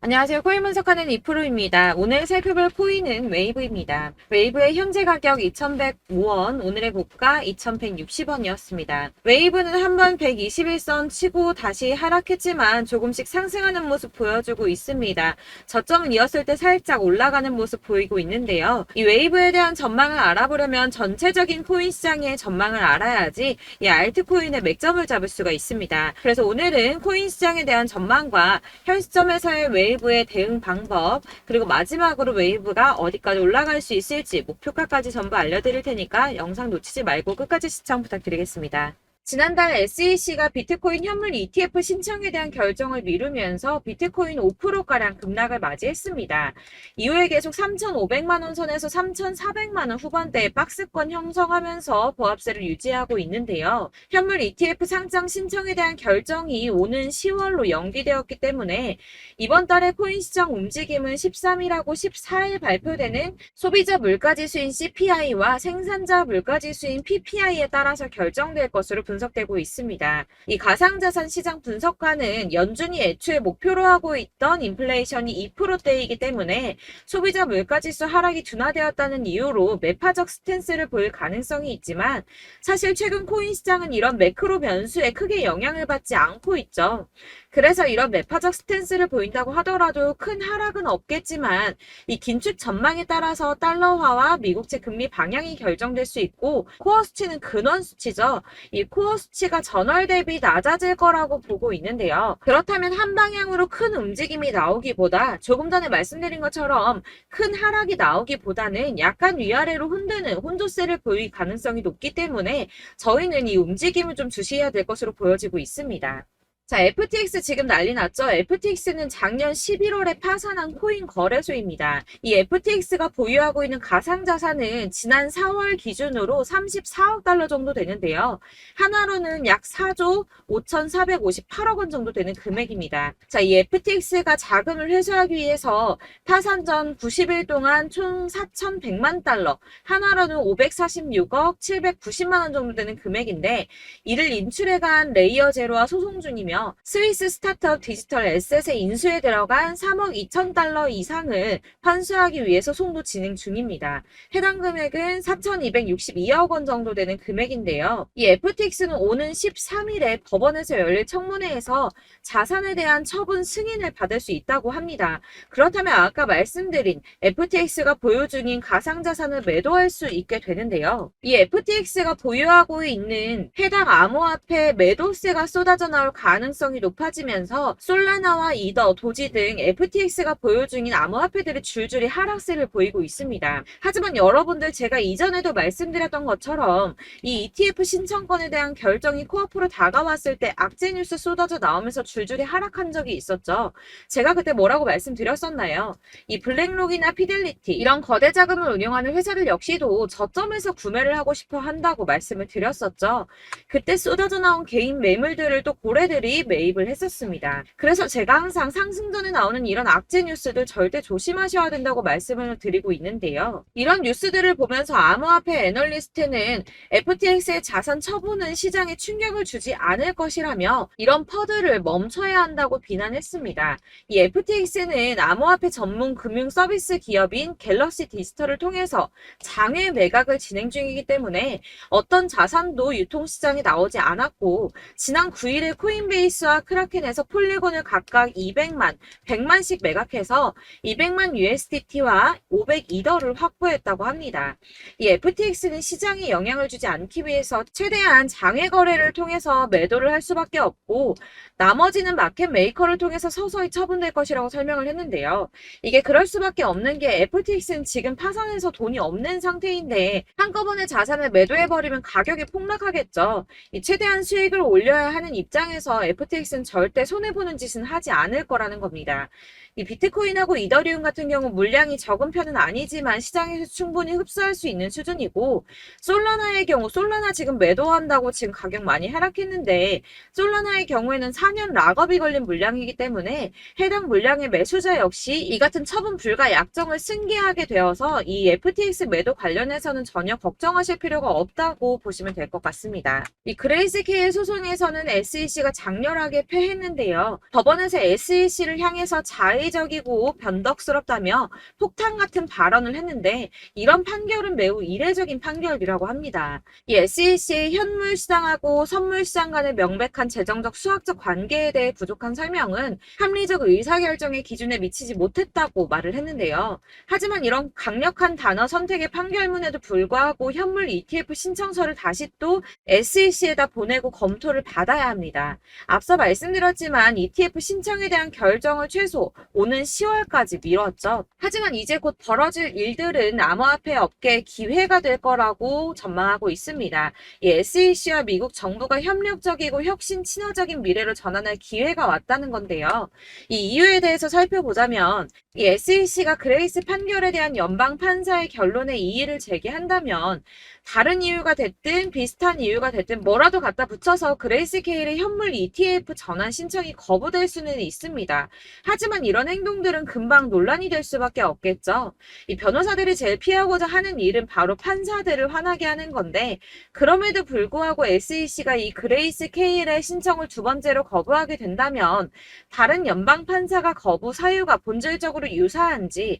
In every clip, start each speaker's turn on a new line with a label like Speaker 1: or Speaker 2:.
Speaker 1: 안녕하세요. 코인 분석하는 이프로입니다. 오늘 살펴볼 코인은 웨이브입니다. 웨이브의 현재 가격 2,105원, 오늘의 고가 2,160원이었습니다. 웨이브는 한번 121선 치고 다시 하락했지만 조금씩 상승하는 모습 보여주고 있습니다. 저점을 이었을 때 살짝 올라가는 모습 보이고 있는데요. 이 웨이브에 대한 전망을 알아보려면 전체적인 코인 시장의 전망을 알아야지 이 알트코인의 맥점을 잡을 수가 있습니다. 그래서 오늘은 코인 시장에 대한 전망과 현 시점에서의 웨이브의 대응 방법, 그리고 마지막으로 웨이브가 어디까지 올라갈 수 있을지 목표가까지 전부 알려드릴 테니까 영상 놓치지 말고 끝까지 시청 부탁드리겠습니다. 지난달 SEC가 비트코인 현물 ETF 신청에 대한 결정을 미루면서 비트코인 5%가량 급락을 맞이했습니다. 이후에 계속 3,500만원 선에서 3,400만원 후반대의 박스권 형성하면서 보합세를 유지하고 있는데요. 현물 ETF 상장 신청에 대한 결정이 오는 10월로 연기되었기 때문에 이번 달의 코인 시장 움직임은 13일하고 14일 발표되는 소비자 물가지수인 CPI와 생산자 물가지수인 PPI에 따라서 결정될 것으로 분석되고 있습니다. 이 가상자산 시장 분석가는 연준이 애초에 목표로 하고 있던 인플레이션이 2%대이기 때문에 소비자 물가지수 하락이 둔화되었다는 이유로 매파적 스탠스를 보일 가능성이 있지만 사실 최근 코인 시장은 이런 매크로 변수에 크게 영향을 받지 않고 있죠. 그래서 이런 매파적 스탠스를 보인다고 하더라도 큰 하락은 없겠지만 이 긴축 전망에 따라서 달러화와 미국채 금리 방향이 결정될 수 있고 코어 수치는 근원 수치죠. 이 코어 수치가 전월 대비 낮아질 거라고 보고 있는데요. 그렇다면 한 방향으로 큰 움직임이 나오기보다 조금 전에 말씀드린 것처럼 큰 하락이 나오기보다는 약간 위아래로 흔드는 혼조세를 보일 가능성이 높기 때문에 저희는 이 움직임을 좀 주시해야 될 것으로 보여지고 있습니다. 자, FTX 지금 난리 났죠? FTX는 작년 11월에 파산한 코인 거래소입니다. 이 FTX가 보유하고 있는 가상자산은 지난 4월 기준으로 34억 달러 정도 되는데요. 하나로는 약 4조 5,458억 원 정도 되는 금액입니다. 자, 이 FTX가 자금을 회수하기 위해서 파산 전 90일 동안 총 4,100만 달러, 하나로는 546억 790만 원 정도 되는 금액인데 이를 인출해간 레이어 제로와 소송 중이며 스위스 스타트업 디지털 에셋의 인수에 들어간 3억 2천 달러 이상을 환수하기 위해서 소송도 진행 중입니다. 해당 금액은 4,262억 원 정도 되는 금액인데요. 이 FTX는 오는 13일에 법원에서 열릴 청문회에서 자산에 대한 처분 승인을 받을 수 있다고 합니다. 그렇다면 아까 말씀드린 FTX가 보유 중인 가상자산을 매도할 수 있게 되는데요. 이 FTX가 보유하고 있는 해당 암호화폐 매도세가 쏟아져 나올 가능성이 높아지면서 솔라나와 이더, 도지 등 FTX가 보유 중인 암호화폐들이 줄줄이 하락세를 보이고 있습니다. 하지만 여러분들 제가 이전에도 말씀드렸던 것처럼 이 ETF 신청권에 대한 결정이 코앞으로 다가왔을 때 악재 뉴스 쏟아져 나오면서 줄줄이 하락한 적이 있었죠. 제가 그때 뭐라고 말씀드렸었나요? 이 블랙록이나 피델리티 이런 거대 자금을 운영하는 회사들 역시도 저점에서 구매를 하고 싶어 한다고 말씀을 드렸었죠. 그때 쏟아져 나온 개인 매물들을 또 고래들이 매입을 했었습니다. 그래서 제가 항상 상승전에 나오는 이런 악재 뉴스들 절대 조심하셔야 된다고 말씀을 드리고 있는데요. 이런 뉴스들을 보면서 암호화폐 애널리스트는 FTX의 자산 처분은 시장에 충격을 주지 않을 것이라며 이런 퍼드를 멈춰야 한다고 비난했습니다. 이 FTX는 암호화폐 전문 금융 서비스 기업인 갤럭시 디지털을 통해서 장외 매각을 진행 중이기 때문에 어떤 자산도 유통시장에 나오지 않았고 지난 9일에 코인베이스와 크라켄에서 폴리곤을 각각 200만, 100만씩 매각해서 200만 USDT와 500이더를 확보했다고 합니다. 이 FTX는 시장에 영향을 주지 않기 위해서 최대한 장외 거래를 통해서 매도를 할 수밖에 없고 나머지는 마켓 메이커를 통해서 서서히 처분될 것이라고 설명을 했는데요. 이게 그럴 수밖에 없는 게 FTX는 지금 파산해서 돈이 없는 상태인데 한꺼번에 자산을 매도해버리면 가격이 폭락하겠죠. 최대한 수익을 올려야 하는 입장에서 FTX는 절대 손해보는 짓은 하지 않을 거라는 겁니다. 이 비트코인하고 이더리움 같은 경우 물량이 적은 편은 아니지만 시장에서 충분히 흡수할 수 있는 수준이고 솔라나의 경우 솔라나 지금 매도한다고 지금 가격 많이 하락했는데 솔라나의 경우에는 4년 락업이 걸린 물량이기 때문에 해당 물량의 매수자 역시 이 같은 처분 불가 약정을 승계하게 되어서 이 FTX 매도 관련해서는 전혀 걱정하실 필요가 없다고 보시면 될 것 같습니다. 이 그레이스케일 소송에서는 SEC가 작년 강렬하게 패했는데요. 법원에서 SEC를 향해서 자의적이고 변덕스럽다며 폭탄 같은 발언을 했는데 이런 판결은 매우 이례적인 판결이라고 합니다. 이 SEC의 현물 시장하고 선물 시장 간의 명백한 재정적 수학적 관계에 대해 부족한 설명은 합리적 의사결정의 기준에 미치지 못했다고 말을 했는데요. 하지만 이런 강력한 단어 선택의 판결문에도 불구하고 현물 ETF 신청서를 다시 또 SEC에다 보내고 검토를 받아야 합니다. 앞서 말씀드렸지만 ETF 신청에 대한 결정을 최소 오는 10월까지 미뤘죠. 하지만 이제 곧 벌어질 일들은 암호화폐 업계의 기회가 될 거라고 전망하고 있습니다. 이 SEC와 미국 정부가 협력적이고 혁신 친화적인 미래로 전환할 기회가 왔다는 건데요. 이 이유에 대해서 살펴보자면 이 SEC가 그레이스 판결에 대한 연방 판사의 결론에 이의를 제기한다면 다른 이유가 됐든 비슷한 이유가 됐든 뭐라도 갖다 붙여서 그레이스 케일의 현물 ETF 전환 신청이 거부될 수는 있습니다. 하지만 이런 행동들은 금방 논란이 될 수밖에 없겠죠. 이 변호사들이 제일 피하고자 하는 일은 바로 판사들을 화나게 하는 건데 그럼에도 불구하고 SEC가 이 그레이스 케일의 신청을 두 번째로 거부하게 된다면 다른 연방 판사가 거부 사유가 본질적으로 유사한지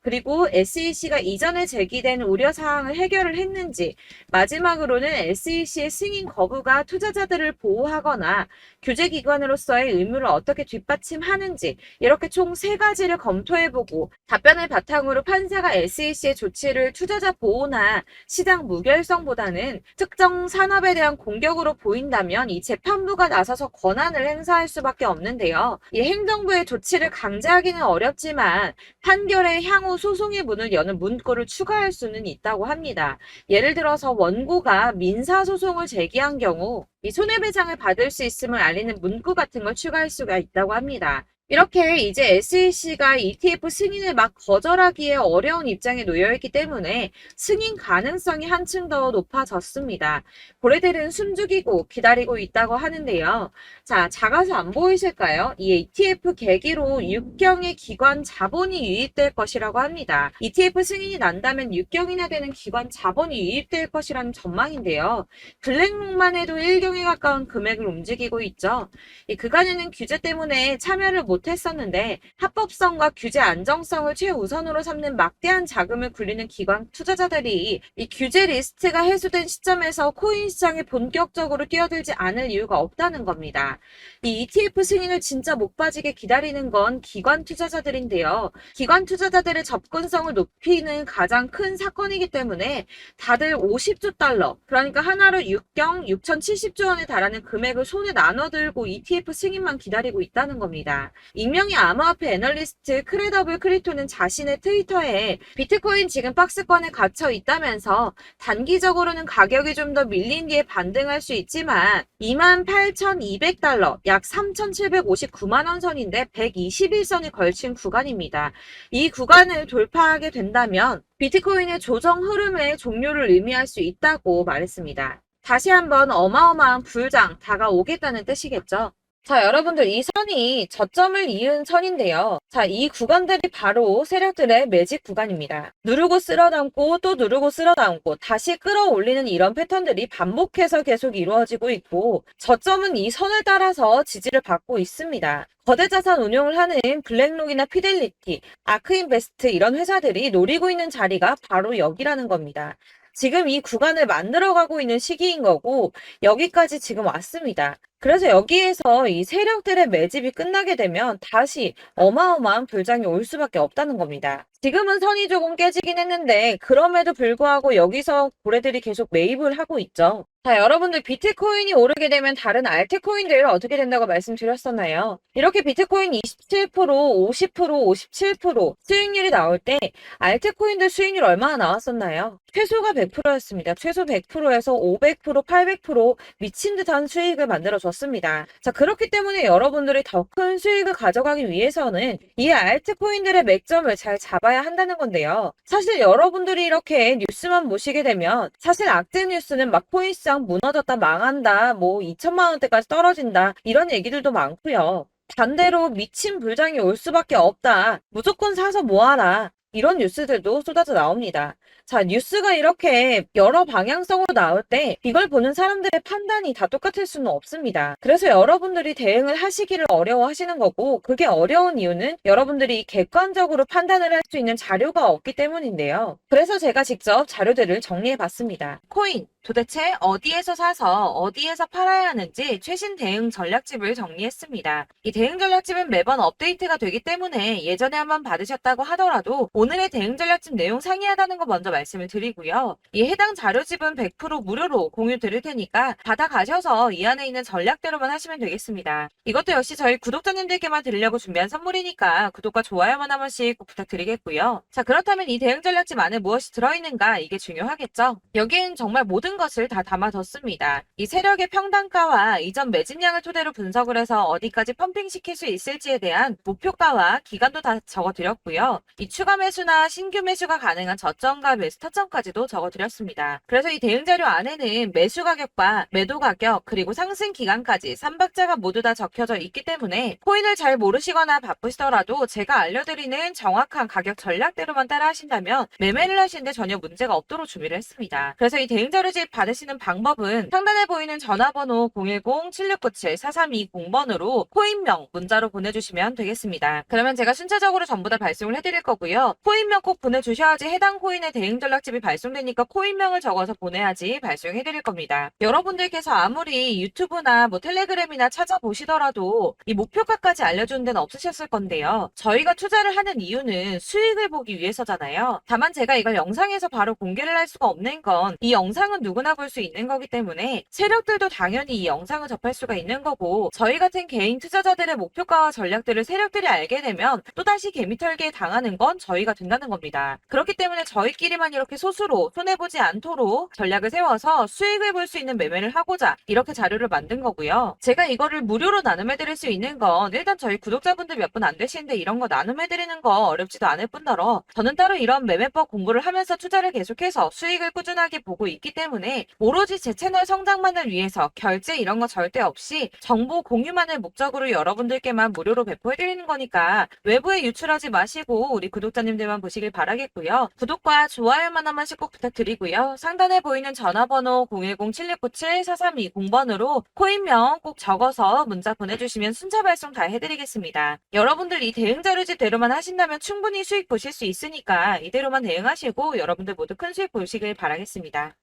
Speaker 1: 그리고 SEC가 이전에 제기된 우려사항을 해결을 했는지 마지막으로는 SEC의 승인 거부가 투자자들을 보호하거나 규제기관으로서의 의무를 어떻게 뒷받침하는지 이렇게 총 3가지를 검토해보고 답변을 바탕으로 판사가 SEC의 조치를 투자자 보호나 시장 무결성보다는 특정 산업에 대한 공격으로 보인다면 이 재판부가 나서서 권한을 행사할 수밖에 없는데요. 이 행정부의 조치를 강제하기는 어렵지만 판결의 향후 소송의 문을 여는 문구를 추가할 수는 있다고 합니다. 예를 들어서 원고가 민사소송을 제기한 경우 이 손해배상을 받을 수 있음을 알리는 문구 같은 걸 추가할 수가 있다고 합니다. 이렇게 이제 SEC가 ETF 승인을 막 거절하기에 어려운 입장에 놓여있기 때문에 승인 가능성이 한층 더 높아졌습니다. 고래들은 숨죽이고 기다리고 있다고 하는데요. 자, 작아서 안 보이실까요? 이 ETF 계기로 6경의 기관 자본이 유입될 것이라고 합니다. ETF 승인이 난다면 6경이나 되는 기관 자본이 유입될 것이라는 전망인데요. 블랙록만 해도 1경에 가까운 금액을 움직이고 있죠. 이 그간에는 규제 때문에 참여를 못했었는데 합법성과 규제 안정성을 최우선으로 삼는 막대한 자금을 굴리는 기관 투자자들이 이 규제 리스트가 해소된 시점에서 코인 시장에 본격적으로 뛰어들지 않을 이유가 없다는 겁니다. 이 ETF 승인을 진짜 목 빠지게 기다리는 건 기관 투자자들인데요. 기관 투자자들의 접근성을 높이는 가장 큰 사건이기 때문에 다들 50조 달러, 그러니까 하나로 6경 6,070조 원에 달하는 금액을 손에 나눠들고 ETF 승인만 기다리고 있다는 겁니다. 익명의 암호화폐 애널리스트 크레더블 크리토는 자신의 트위터에 비트코인 지금 박스권에 갇혀 있다면서 단기적으로는 가격이 좀 더 밀린 뒤에 반등할 수 있지만 28,200달러, 약 3,759만 원 선인데 121선이 걸친 구간입니다. 이 구간을 돌파하게 된다면 비트코인의 조정 흐름의 종료를 의미할 수 있다고 말했습니다. 다시 한번 어마어마한 불장 다가오겠다는 뜻이겠죠. 자, 여러분들 이 선이 저점을 이은 선인데요. 자, 이 구간들이 바로 세력들의 매직 구간입니다. 누르고 쓸어담고 또 누르고 쓸어담고 다시 끌어올리는 이런 패턴들이 반복해서 계속 이루어지고 있고 저점은 이 선을 따라서 지지를 받고 있습니다. 거대 자산 운용을 하는 블랙록이나 피델리티, 아크인베스트 이런 회사들이 노리고 있는 자리가 바로 여기라는 겁니다. 지금 이 구간을 만들어가고 있는 시기인 거고 여기까지 지금 왔습니다. 그래서 여기에서 이 세력들의 매집이 끝나게 되면 다시 어마어마한 불장이 올 수밖에 없다는 겁니다. 지금은 선이 조금 깨지긴 했는데 그럼에도 불구하고 여기서 고래들이 계속 매입을 하고 있죠. 자, 여러분들 비트코인이 오르게 되면 다른 알트코인들 어떻게 된다고 말씀드렸었나요? 이렇게 비트코인 27%, 50%, 57% 수익률이 나올 때 알트코인들 수익률 얼마나 나왔었나요? 최소가 100%였습니다. 최소 100%에서 500%, 800% 미친 듯한 수익을 만들어줬습니다. 자, 그렇기 때문에 여러분들이 더 큰 수익을 가져가기 위해서는 이 알트코인들의 맥점을 잘 잡아야 한다는 건데요. 사실 여러분들이 이렇게 뉴스만 보시게 되면 사실 악재 뉴스는 막 코인 시장 무너졌다, 망한다, 뭐 2천만 원대까지 떨어진다 이런 얘기들도 많고요. 반대로 미친 불장이 올 수밖에 없다. 무조건 사서 모아라. 이런 뉴스들도 쏟아져 나옵니다. 자, 뉴스가 이렇게 여러 방향성으로 나올 때 이걸 보는 사람들의 판단이 다 똑같을 수는 없습니다. 그래서 여러분들이 대응을 하시기를 어려워하시는 거고, 그게 어려운 이유는 여러분들이 객관적으로 판단을 할 수 있는 자료가 없기 때문인데요. 그래서 제가 직접 자료들을 정리해 봤습니다. 코인, 도대체 어디에서 사서 어디에서 팔아야 하는지 최신 대응 전략집을 정리했습니다. 이 대응 전략집은 매번 업데이트가 되기 때문에 예전에 한번 받으셨다고 하더라도 오늘의 대응 전략집 내용 상이하다는 거 먼저 말씀을 드리고요. 이 해당 자료집은 100% 무료로 공유 드릴 테니까 받아가셔서 이 안에 있는 전략대로만 하시면 되겠습니다. 이것도 역시 저희 구독자님들께만 드리려고 준비한 선물이니까 구독과 좋아요만 한 번씩 꼭 부탁드리겠고요. 자, 그렇다면 이 대응 전략집 안에 무엇이 들어있는가, 이게 중요하겠죠? 여기엔 정말 모든 것을 다 담아뒀습니다. 이 세력의 평단가와 이전 매집량을 토대로 분석을 해서 어디까지 펌핑시킬 수 있을지에 대한 목표가와 기간도 다 적어드렸고요. 이 추가 매수나 신규 매수가 가능한 저점과 매수 타점까지도 적어드렸습니다. 그래서 이 대응 자료 안에는 매수 가격과 매도 가격, 그리고 상승 기간까지 3박자가 모두 다 적혀져 있기 때문에 코인을 잘 모르시거나 바쁘시더라도 제가 알려드리는 정확한 가격 전략대로만 따라 하신다면 매매를 하시는데 전혀 문제가 없도록 준비를 했습니다. 그래서 이 대응 자료집 받으시는 방법은 상단에 보이는 전화번호 010-7697-4320번으로 코인명 문자로 보내주시면 되겠습니다. 그러면 제가 순차적으로 전부 다 발송을 해드릴 거고요. 코인명 꼭 보내주셔야지 해당 코인의 대응 전략집이 발송되니까 코인명을 적어서 보내야지 발송해드릴 겁니다. 여러분들께서 아무리 유튜브나 텔레그램이나 찾아보시더라도 이 목표가까지 알려주는 데는 없으셨을 건데요. 저희가 투자를 하는 이유는 수익을 보기 위해서잖아요. 다만 제가 이걸 영상에서 바로 공개를 할 수가 없는 건 이 영상은 누구나 볼 수 있는 거기 때문에 세력들도 당연히 이 영상을 접할 수가 있는 거고, 저희 같은 개인 투자자들의 목표가와 전략들을 세력들이 알게 되면 또다시 개미털기에 당하는 건 저희가 된다는 겁니다. 그렇기 때문에 저희끼리만 이렇게 소수로 손해보지 않도록 전략을 세워서 수익을 볼 수 있는 매매를 하고자 이렇게 자료를 만든 거고요. 제가 이거를 무료로 나눔해드릴 수 있는 건 일단 저희 구독자분들 몇 분 안 되시는데 이런 거 나눔해드리는 거 어렵지도 않을 뿐더러 저는 따로 이런 매매법 공부를 하면서 투자를 계속해서 수익을 꾸준하게 보고 있기 때문에 오로지 제 채널 성장만을 위해서 결제 이런 거 절대 없이 정보 공유만을 목적으로 여러분들께만 무료로 배포해드리는 거니까 외부에 유출하지 마시고 우리 구독자님들만 보시길 바라겠고요. 구독과 좋아요만 한 번씩 꼭 부탁드리고요. 상단에 보이는 전화번호 010-7697-4320번으로 코인명 꼭 적어서 문자 보내주시면 순차 발송 다 해드리겠습니다. 여러분들 이 대응 자료집대로만 하신다면 충분히 수익 보실 수 있으니까 이대로만 대응하시고 여러분들 모두 큰 수익 보시길 바라겠습니다.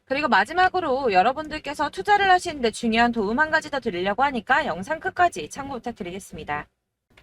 Speaker 1: 그리고 마지막으로 여러분들께서 투자를 하시는데 중요한 도움 한 가지 더 드리려고 하니까 영상 끝까지 참고 부탁드리겠습니다.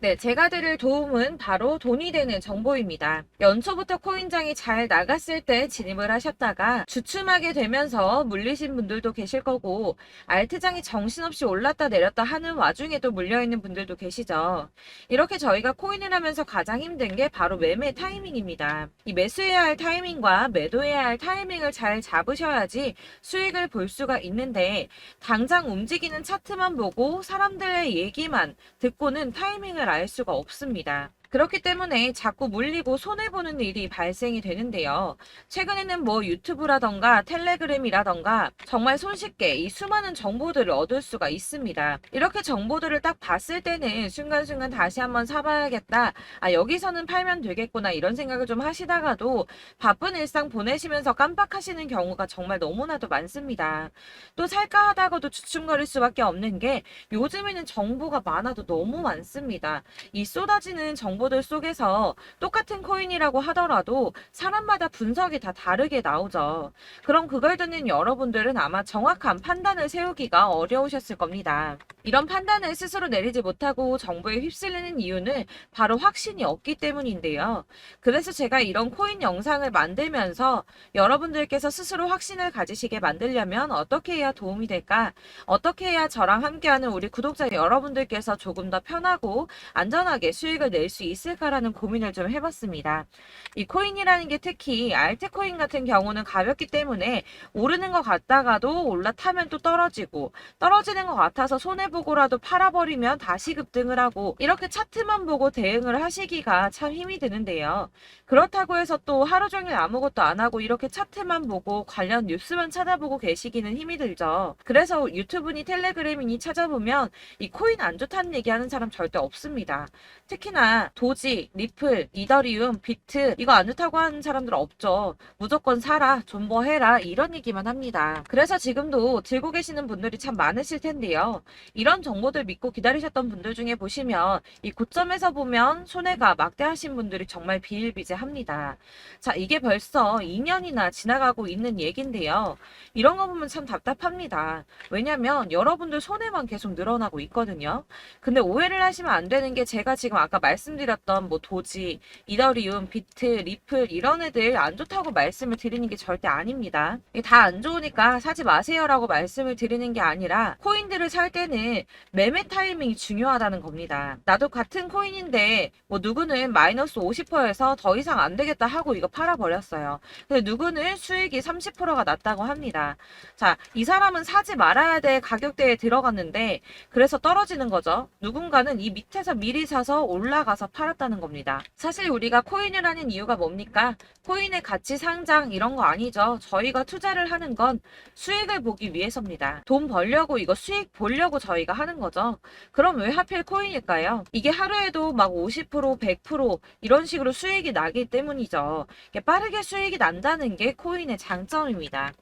Speaker 1: 네, 제가 드릴 도움은 바로 돈이 되는 정보입니다. 연초부터 코인장이 잘 나갔을 때 진입을 하셨다가 주춤하게 되면서 물리신 분들도 계실 거고, 알트장이 정신없이 올랐다 내렸다 하는 와중에도 물려있는 분들도 계시죠. 이렇게 저희가 코인을 하면서 가장 힘든 게 바로 매매 타이밍입니다. 이 매수해야 할 타이밍과 매도해야 할 타이밍을 잘 잡으셔야지 수익을 볼 수가 있는데, 당장 움직이는 차트만 보고 사람들의 얘기만 듣고는 타이밍을 알 수가 없습니다. 그렇기 때문에 자꾸 물리고 손해보는 일이 발생이 되는데요. 최근에는 유튜브라던가 텔레그램이라던가 정말 손쉽게 이 수많은 정보들을 얻을 수가 있습니다. 이렇게 정보들을 딱 봤을 때는 순간순간 다시 한번 사봐야겠다. 아, 여기서는 팔면 되겠구나. 이런 생각을 좀 하시다가도 바쁜 일상 보내시면서 깜빡하시는 경우가 정말 너무나도 많습니다. 또 살까 하다가도 주춤거릴 수밖에 없는 게 요즘에는 정보가 많아도 너무 많습니다. 이 쏟아지는 정보들 속에서 똑같은 코인이라고 하더라도 사람마다 분석이 다 다르게 나오죠. 그럼 그걸 듣는 여러분들은 아마 정확한 판단을 세우기가 어려우셨을 겁니다. 이런 판단을 스스로 내리지 못하고 정보에 휩쓸리는 이유는 바로 확신이 없기 때문인데요. 그래서 제가 이런 코인 영상을 만들면서 여러분들께서 스스로 확신을 가지시게 만들려면 어떻게 해야 도움이 될까? 어떻게 해야 저랑 함께하는 우리 구독자 여러분들께서 조금 더 편하고 안전하게 수익을 낼 수 있을까라는 고민을 좀 해봤습니다. 이 코인이라는 게 특히 알트코인 같은 경우는 가볍기 때문에 오르는 것 같다가도 올라타면 또 떨어지고, 떨어지는 것 같아서 손해보고라도 팔아버리면 다시 급등을 하고, 이렇게 차트만 보고 대응을 하시기가 참 힘이 드는데요. 그렇다고 해서 또 하루 종일 아무것도 안 하고 이렇게 차트만 보고 관련 뉴스만 찾아보고 계시기는 힘이 들죠. 그래서 유튜브니 텔레그램이니 찾아보면 이 코인 안 좋다는 얘기하는 사람 절대 없습니다. 특히나 도지, 리플, 이더리움, 비트 이거 안 좋다고 하는 사람들 없죠. 무조건 사라, 존버해라 이런 얘기만 합니다. 그래서 지금도 들고 계시는 분들이 참 많으실 텐데요. 이런 정보들 믿고 기다리셨던 분들 중에 보시면 이 고점에서 보면 손해가 막대하신 분들이 정말 비일비재합니다. 자, 이게 벌써 2년이나 지나가고 있는 얘긴데요. 이런 거 보면 참 답답합니다. 왜냐면 여러분들 손해만 계속 늘어나고 있거든요. 근데 오해를 하시면 안 되는 게 제가 지금 아까 말씀드렸던 뭐 도지, 이더리움, 비트, 리플 이런 애들 안 좋다고 말씀을 드리는 게 절대 아닙니다. 이게 다 안 좋으니까 사지 마세요라고 말씀을 드리는 게 아니라 코인들을 살 때는 매매 타이밍이 중요하다는 겁니다. 나도 같은 코인인데 뭐 누구는 마이너스 50%에서 더 이상 안 되겠다 하고 이거 팔아버렸어요. 근데 누구는 수익이 30%가 났다고 합니다. 자, 이 사람은 사지 말아야 될 가격대에 들어갔는데 그래서 떨어지는 거죠. 누군가는 이 밑에서 미리 사서 올라가서 팔았다는 겁니다. 사실 우리가 코인을 하는 이유가 뭡니까? 코인의 가치 상장 이런 거 아니죠. 저희가 투자를 하는 건 수익을 보기 위해서입니다. 돈 벌려고 이거 수익 보려고 저희가 하는 거죠. 그럼 왜 하필 코인일까요? 이게 하루에도 막 50%, 100% 이런 식으로 수익이 나기 때문이죠. 빠르게 수익이 난다는 게 코인의 장점입니다.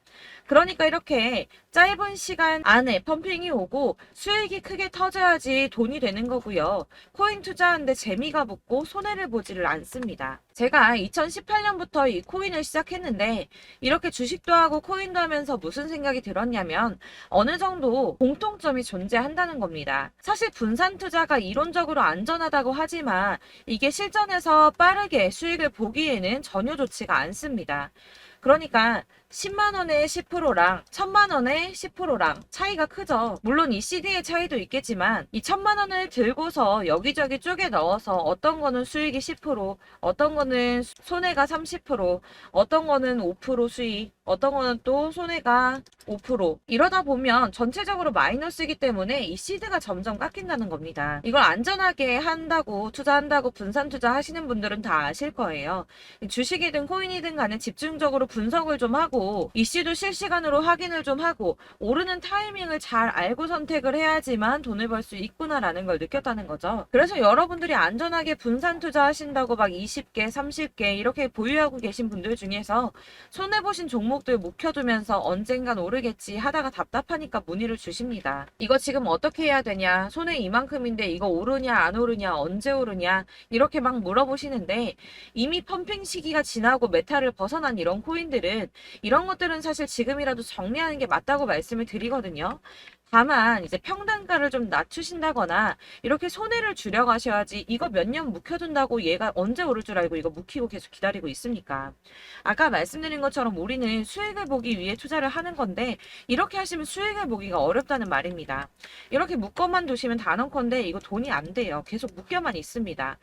Speaker 1: 그러니까 이렇게 짧은 시간 안에 펌핑이 오고 수익이 크게 터져야지 돈이 되는 거고요. 코인 투자하는데 재미가 붙고 손해를 보지를 않습니다. 제가 2018년부터 이 코인을 시작했는데 이렇게 주식도 하고 코인도 하면서 무슨 생각이 들었냐면 어느 정도 공통점이 존재한다는 겁니다. 사실 분산 투자가 이론적으로 안전하다고 하지만 이게 실전에서 빠르게 수익을 보기에는 전혀 좋지가 않습니다. 그러니까 10만 원에 10%랑 1000만 원에 10%랑 차이가 크죠. 물론 이 CD의 차이도 있겠지만 이 1000만 원을 들고서 여기저기 쪼개 넣어서 어떤 거는 수익이 10%, 어떤 거는 손해가 30%, 어떤 거는 5% 수익, 어떤 거는 또 손해가 5% 이러다 보면 전체적으로 마이너스이기 때문에 이 시드가 점점 깎인다는 겁니다. 이걸 안전하게 한다고 투자한다고 분산 투자 하시는 분들은 다 아실 거예요. 주식이든 코인이든 간에 집중적으로 분석을 좀 하고 이슈도 실시간으로 확인을 좀 하고 오르는 타이밍을 잘 알고 선택을 해야지만 돈을 벌 수 있구나라는 걸 느꼈다는 거죠. 그래서 여러분들이 안전하게 분산 투자하신다고 막 20개, 30개 이렇게 보유하고 계신 분들 중에서 손해보신 종목들 묵혀두면서 언젠간 오르겠지 하다가 답답하니까 문의를 주십니다. 이거 지금 어떻게 해야 되냐? 손해 이만큼인데 이거 오르냐 안 오르냐 언제 오르냐 이렇게 막 물어보시는데 이미 펌핑 시기가 지나고 메타를 벗어난 이런 코인들은 이런 것들은 사실 지금이라도 정리하는 게 맞다고 말씀을 드리거든요. 다만 이제 평단가를 좀 낮추신다거나 이렇게 손해를 줄여가셔야지 이거 몇 년 묵혀둔다고 얘가 언제 오를 줄 알고 이거 묵히고 계속 기다리고 있습니까? 아까 말씀드린 것처럼 우리는 수익을 보기 위해 투자를 하는 건데 이렇게 하시면 수익을 보기가 어렵다는 말입니다. 이렇게 묶어만 두시면 단언컨대 이거 돈이 안 돼요. 계속 묶여만 있습니다.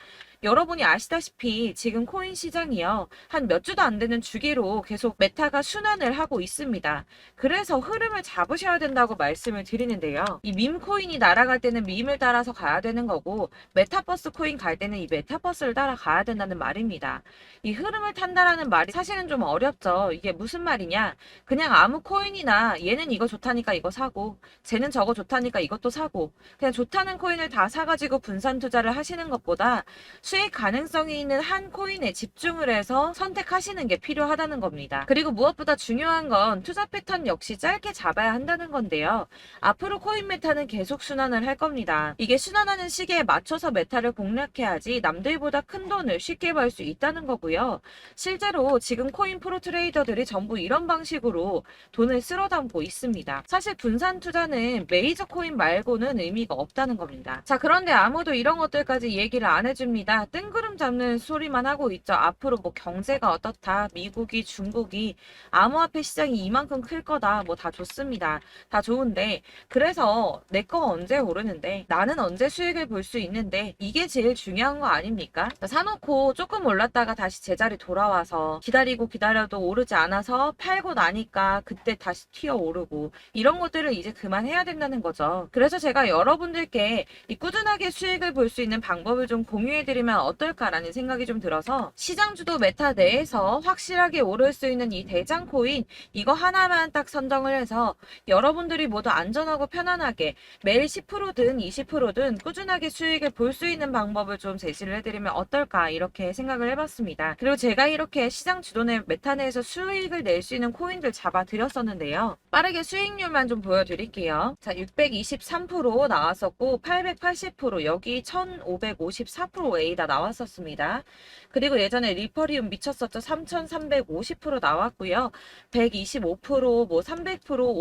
Speaker 1: 여러분이 아시다시피 지금 코인 시장이요. 한 몇 주도 안 되는 주기로 계속 메타가 순환을 하고 있습니다. 그래서 흐름을 잡으셔야 된다고 말씀을 드리는데요. 이 밈 코인이 날아갈 때는 밈을 따라서 가야 되는 거고 메타버스 코인 갈 때는 이 메타버스를 따라가야 된다는 말입니다. 이 흐름을 탄다라는 말이 사실은 좀 어렵죠. 이게 무슨 말이냐? 그냥 아무 코인이나 얘는 이거 좋다니까 이거 사고 쟤는 저거 좋다니까 이것도 사고 그냥 좋다는 코인을 다 사가지고 분산 투자를 하시는 것보다 수익 가능성이 있는 한 코인에 집중을 해서 선택하시는 게 필요하다는 겁니다. 그리고 무엇보다 중요한 건 투자 패턴 역시 짧게 잡아야 한다는 건데요. 앞으로 코인 메타는 계속 순환을 할 겁니다. 이게 순환하는 시기에 맞춰서 메타를 공략해야지 남들보다 큰 돈을 쉽게 벌 수 있다는 거고요. 실제로 지금 코인 프로 트레이더들이 전부 이런 방식으로 돈을 쓸어 담고 있습니다. 사실 분산 투자는 메이저 코인 말고는 의미가 없다는 겁니다. 자, 그런데 아무도 이런 것들까지 얘기를 안 해줍니다. 뜬구름 잡는 소리만 하고 있죠. 앞으로 뭐 경제가 어떻다, 미국이, 중국이, 암호화폐 시장이 이만큼 클 거다, 뭐 다 좋습니다. 다 좋은데 그래서 내 거 언제 오르는데 나는 언제 수익을 볼 수 있는데 이게 제일 중요한 거 아닙니까? 사놓고 조금 올랐다가 다시 제자리 돌아와서 기다리고 기다려도 오르지 않아서 팔고 나니까 그때 다시 튀어 오르고 이런 것들을 이제 그만해야 된다는 거죠. 그래서 제가 여러분들께 이 꾸준하게 수익을 볼 수 있는 방법을 좀 공유해드리면 보여드리면 어떨까라는 생각이 좀 들어서 시장주도 메타 내에서 확실하게 오를 수 있는 이 대장 코인 이거 하나만 딱 선정을 해서 여러분들이 모두 안전하고 편안하게 매일 10%든 20%든 꾸준하게 수익을 볼 수 있는 방법을 좀 제시를 해드리면 어떨까 이렇게 생각을 해봤습니다. 그리고 제가 이렇게 시장 주도내 메타 내에서 수익을 낼 수 있는 코인들 잡아드렸었는데요. 빠르게 수익률만 좀 보여드릴게요. 자, 623% 나왔었고 880% 여기 1554% A다 나왔었습니다. 그리고 예전에 리퍼리움 미쳤었죠. 3350% 나왔고요. 125%, 뭐 300%,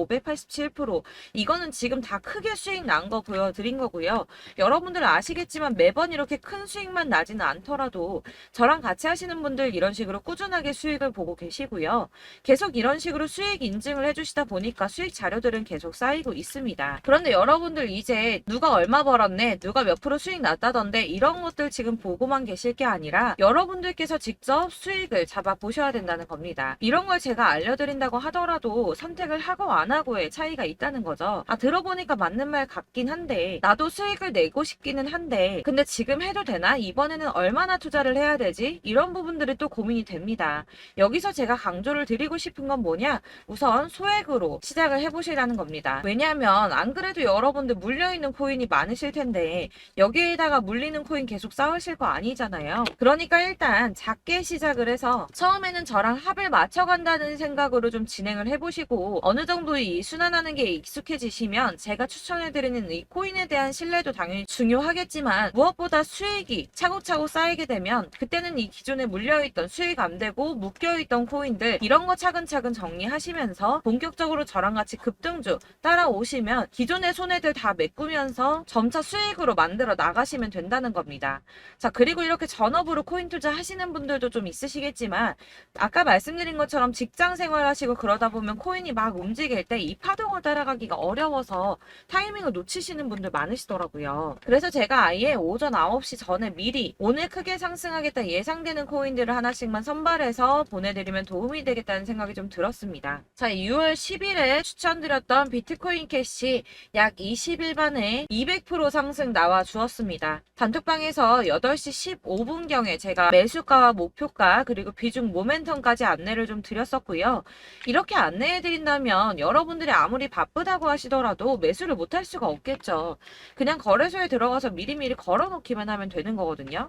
Speaker 1: 587% 이거는 지금 다 크게 수익 난 거 보여드린 거고요. 여러분들 아시겠지만 매번 이렇게 큰 수익만 나지는 않더라도 저랑 같이 하시는 분들 이런 식으로 꾸준하게 수익을 보고 계시고요. 계속 이런 식으로 수익 인증을 해주시다 보니까 수익 자료들은 계속 쌓이고 있습니다. 그런데 여러분들 이제 누가 얼마 벌었네, 누가 몇 프로 수익 났다던데 이런 것들 지금 보고만 계실 게 아니라 여러분들께서 직접 수익을 잡아 보셔야 된다는 겁니다. 이런 걸 제가 알려드린다고 하더라도 선택을 하고 안 하고의 차이가 있다는 거죠. 아, 들어보니까 맞는 말 같긴 한데 나도 수익을 내고 싶기는 한데 근데 지금 해도 되나? 이번에는 얼마나 투자를 해야 되지? 이런 부분들이 또 고민이 됩니다. 여기서 제가 강조를 드리고 싶은 건 뭐냐? 우선 소액으로 시작을 해보시라는 겁니다. 왜냐하면 안 그래도 여러분들 물려있는 코인이 많으실 텐데 여기에다가 물리는 코인 계속 쌓으실 거 아니잖아요. 그러니까 일단 작게 시작을 해서 처음에는 저랑 합을 맞춰간다는 생각으로 좀 진행을 해보시고 어느 정도 이 순환하는 게 익숙해지시면 제가 추천해드리는 이 코인에 대한 신뢰도 당연히 중요하겠지만 무엇보다 수익이 차곡차곡 쌓이게 되면 그때는 이 기존에 물려있던 수익 안 되고 묶여있던 코인들 이런 거 차근차근 정리하시면서 본격적으로 저랑 같이 급등주 따라오시면 기존의 손해들 다 메꾸면서 점차 수익으로 만들어 나가시면 된다는 겁니다. 자, 그리고 이렇게 전업으로 코인 투자 하시는 분들도 좀 있으시겠지만 아까 말씀드린 것처럼 직장 생활 하시고 그러다 보면 코인이 막 움직일 때 이 파동을 따라가기가 어려워서 타이밍을 놓치시는 분들 많으시더라고요. 그래서 제가 아예 오전 9시 전에 미리 오늘 크게 상승하겠다 예상되는 코인들을 하나씩만 선발해서 보내드리면 도움이 되겠다는 생각이 좀 들었습니다. 자, 6월 10일에 추천드렸던 비트코인 캐시 약 20일 만에 200% 상승 나와 주었습니다. 단톡방에서 8시 15분경에 제가 매수가와 목표가 그리고 비중 모멘텀까지 안내를 좀 드렸었고요. 이렇게 안내해드린다면 여러분들이 아무리 바쁘다고 하시더라도 매수를 못할 수가 없겠죠. 그냥 거래소에 들어가서 미리미리 걸어놓기만 하면 되는 거거든요.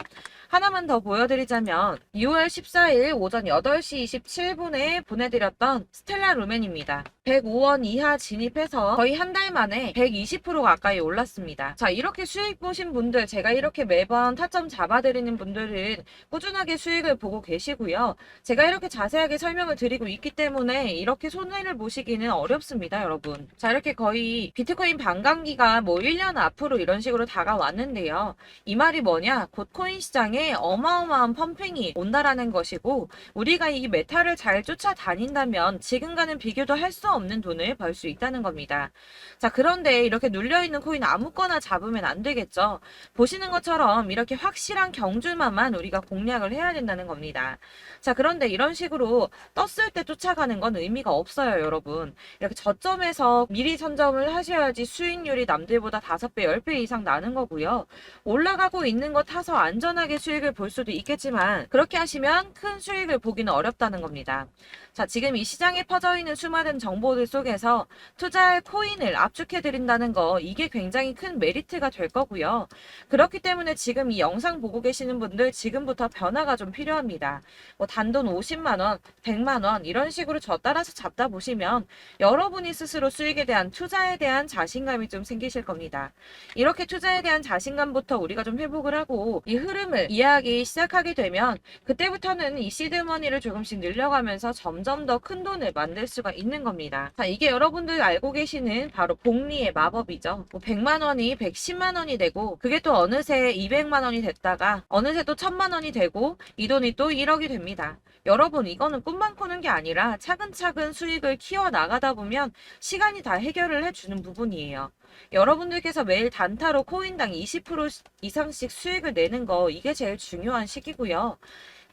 Speaker 1: 하나만 더 보여드리자면 6월 14일 오전 8시 27분에 보내드렸던 스텔라 루멘입니다. 105원 이하 진입해서 거의 한 달 만에 120% 가까이 올랐습니다. 자, 이렇게 수익 보신 분들, 제가 이렇게 매번 타점 잡아드리는 분들은 꾸준하게 수익을 보고 계시고요. 제가 이렇게 자세하게 설명을 드리고 있기 때문에 이렇게 손해를 보시기는 어렵습니다, 여러분. 자, 이렇게 거의 비트코인 반감기가 뭐 1년 앞으로 이런 식으로 다가왔는데요. 이 말이 뭐냐? 곧 코인 시장에 어마어마한 펌핑이 온다라는 것이고 우리가 이 메타를 잘 쫓아다닌다면 지금과는 비교도 할 수 없는 돈을 벌 수 있다는 겁니다. 자, 그런데 이렇게 눌려있는 코인 아무거나 잡으면 안 되겠죠. 보시는 것처럼 이렇게 확실한 경주만만 우리가 공략을 해야 된다는 겁니다. 자, 그런데 이런 식으로 떴을 때 쫓아가는 건 의미가 없어요, 여러분. 이렇게 저점에서 미리 선점을 하셔야지 수익률이 남들보다 5배, 10배 이상 나는 거고요. 올라가고 있는 거 타서 안전하게 수익을 볼 수도 있겠지만 그렇게 하시면 큰 수익을 보기는 어렵다는 겁니다. 자, 지금 이 시장에 퍼져 있는 수많은 정보들 속에서 투자할 코인을 압축해 드린다는 거 이게 굉장히 큰 메리트가 될 거고요. 그렇기 때문에 지금 이 영상 보고 계시는 분들 지금부터 변화가 좀 필요합니다. 뭐 단돈 50만 원, 100만 원 이런 식으로 저 따라서 잡다 보시면 여러분이 스스로 수익에 대한 투자에 대한 자신감이 좀 생기실 겁니다. 이렇게 투자에 대한 자신감부터 우리가 좀 회복을 하고 이 흐름을 이해하기 시작하게 되면 그때부터는 이 시드머니를 조금씩 늘려가면서 점점 더 큰 돈을 만들 수가 있는 겁니다. 자, 이게 여러분들 알고 계시는 바로 복리의 마법이죠. 뭐 100만 원이 110만 원이 되고 그게 또 어느새 200만 원이 됐다가 어느새 또 1000만 원이 되고 이 돈이 또 1억이 됩니다. 여러분, 이거는 꿈만 꾸는 게 아니라 차근차근 수익을 키워 나가다 보면 시간이 다 해결을 해주는 부분이에요. 여러분들께서 매일 단타로 코인당 20% 이상씩 수익을 내는 거 이게 제일 중요한 시기고요.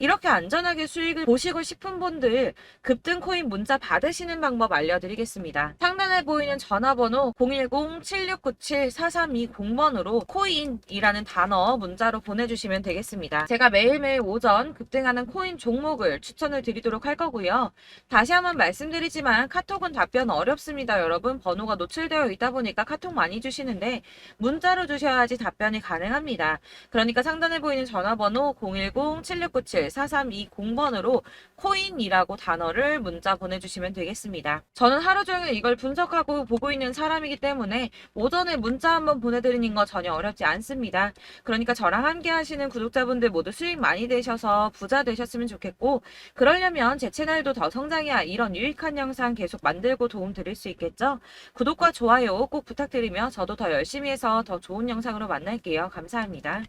Speaker 1: 이렇게 안전하게 수익을 보시고 싶은 분들 급등 코인 문자 받으시는 방법 알려드리겠습니다. 상단에 보이는 전화번호 010-7697-4320번으로 코인이라는 단어 문자로 보내주시면 되겠습니다. 제가 매일매일 오전 급등하는 코인 종목을 추천을 드리도록 할 거고요. 다시 한번 말씀드리지만 카톡은 답변 어렵습니다. 여러분 번호가 노출되어 있다 보니까 카톡 많이 주시는데 문자로 주셔야지 답변이 가능합니다. 그러니까 상단에 보이는 전화번호 010-7697-4320번으로 코인이라고 단어를 문자 보내주시면 되겠습니다. 저는 하루 종일 이걸 분석하고 보고 있는 사람이기 때문에 오전에 문자 한번 보내드리는 거 전혀 어렵지 않습니다. 그러니까 저랑 함께 하시는 구독자분들 모두 수익 많이 되셔서 부자 되셨으면 좋겠고, 그러려면 제 채널도 더 성장해야 이런 유익한 영상 계속 만들고 도움 드릴 수 있겠죠? 구독과 좋아요 꼭 부탁드리며 저도 더 열심히 해서 더 좋은 영상으로 만날게요. 감사합니다.